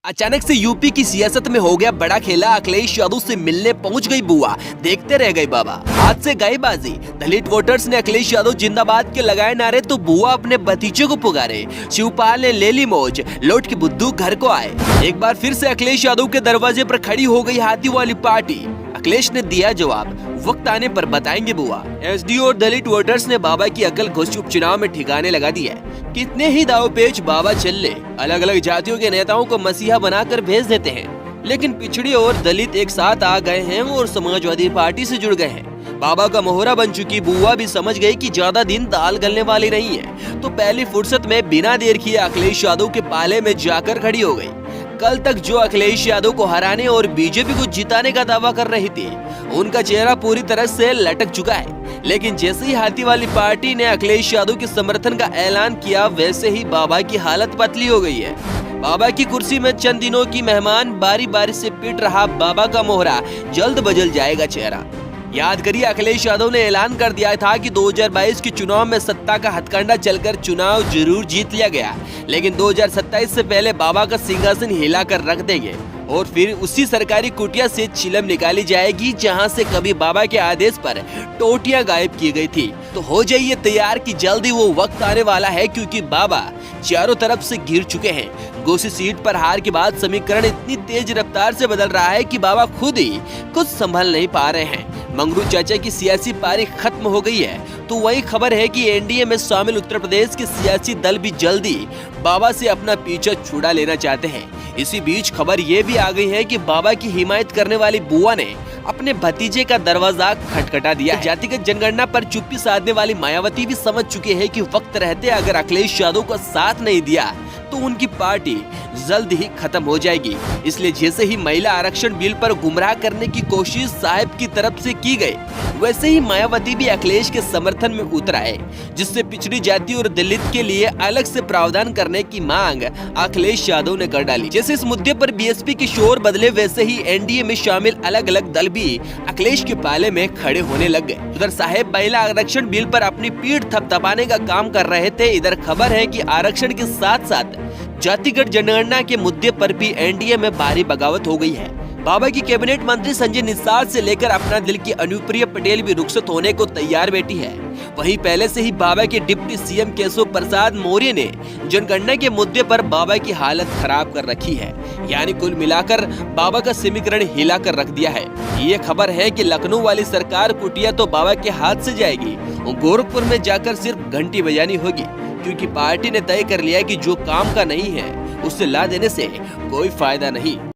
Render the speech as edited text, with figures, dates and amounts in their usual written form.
अचानक से यूपी की सियासत में हो गया बड़ा खेला। अखिलेश यादव से मिलने पहुंच गई बुआ, देखते रह गए बाबा। हाथ से गई बाजी। दलित वोटर्स ने अखिलेश यादव जिंदाबाद के लगाए नारे तो बुआ अपने भतीजे को पुकारे। शिवपाल ने ले ली मौज, लौट के बुद्धू घर को आए। एक बार फिर से अखिलेश यादव के दरवाजे पर खड़ी हो गई हाथी वाली पार्टी। अखिलेश ने दिया जवाब, वक्त आने पर बताएंगे बुआ। एसडी और दलित वोटर्स ने बाबा की अकल घोष उपचुनाव में ठिकाने लगा दी है। कितने ही दाव पेच बाबा चल ले, अलग अलग जातियों के नेताओं को मसीहा बनाकर भेज देते हैं, लेकिन पिछड़ी और दलित एक साथ आ गए हैं और समाजवादी पार्टी से जुड़ गए हैं। बाबा का मोहरा बन चुकी बुआ भी समझ गई कि ज्यादा दिन दाल गलने वाली नहीं है, तो पहली फुर्सत में बिना देर किए अखिलेश यादव के पाले में जाकर खड़ी हो गई। कल तक जो अखिलेश यादव को हराने और बीजेपी को जिताने का दावा कर रही थी, उनका चेहरा पूरी तरह से लटक चुका है। लेकिन जैसे ही हाथी वाली पार्टी ने अखिलेश यादव के समर्थन का ऐलान किया, वैसे ही बाबा की हालत पतली हो गई है। बाबा की कुर्सी में चंद दिनों की मेहमान बारी बारी से पीट रहा बाबा का मोहरा जल्द बदल जाएगा चेहरा। याद करिए, अखिलेश यादव ने ऐलान कर दिया था कि 2022 के चुनाव में सत्ता का हथकंडा चलकर चुनाव जरूर जीत लिया गया, लेकिन 2027 से पहले बाबा का सिंहासन हिलाकर रख देंगे और फिर उसी सरकारी कुटिया से चिलम निकाली जाएगी जहां से कभी बाबा के आदेश पर टोटियां गायब की गई थी। तो हो जाइए तैयार कि जल्दी वो वक्त आने वाला है, क्योंकि बाबा चारों तरफ से घिर चुके हैं। गोसी सीट पर हार के बाद समीकरण इतनी तेज रफ्तार से बदल रहा है कि बाबा खुद ही कुछ संभल नहीं पा रहे हैं। मंगरू चाचा की सियासी पारी खत्म हो गई है, तो वही खबर है कि एनडीए में शामिल उत्तर प्रदेश के सियासी दल भी जल्दी बाबा से अपना पीछा छुड़ा लेना चाहते हैं। इसी बीच खबर ये भी आ गई है कि बाबा की हिमायत करने वाली बुआ ने अपने भतीजे का दरवाजा खटखटा दिया है। जातिगत जनगणना पर चुप्पी साधने वाली मायावती भी समझ चुके हैं कि वक्त रहते अगर अखिलेश यादव का साथ नहीं दिया तो उनकी पार्टी जल्द ही खत्म हो जाएगी। इसलिए जैसे ही महिला आरक्षण बिल पर गुमराह करने की कोशिश साहब की तरफ से की गई, वैसे ही मायावती भी अखिलेश के समर्थन में उतर आए, जिससे पिछड़ी जाति और दलित के लिए अलग से प्रावधान करने की मांग अखिलेश यादव ने कर डाली। जैसे इस मुद्दे पर बीएसपी की शोर बदले, वैसे ही एनडीए में शामिल अलग अलग दल भी अखिलेश के पाले में खड़े होने लग गए। उधर साहब महिला आरक्षण बिल पर अपनी पीठ थपथपाने का काम कर रहे थे। इधर खबर है कि आरक्षण के साथ साथ जातिगत जनगणना के मुद्दे पर भी एनडीए में भारी बगावत हो गई है। बाबा की कैबिनेट मंत्री संजय निषाद से लेकर अपना दिल की अनुप्रिया पटेल भी रुखसत होने को तैयार बैठी है। वहीं पहले से ही बाबा के डिप्टी सीएम केशव प्रसाद मौर्य ने जनगणना के मुद्दे पर बाबा की हालत खराब कर रखी है। यानी कुल मिलाकर बाबा का समीकरण हिला कर रख दिया है। ये खबर है कि लखनऊ वाली सरकार कुटिया तो बाबा के हाथ से जाएगी, गोरखपुर में जाकर सिर्फ घंटी बजानी होगी, क्योंकि पार्टी ने तय कर लिया है कि जो काम का नहीं है उसे ला देने से कोई फायदा नहीं।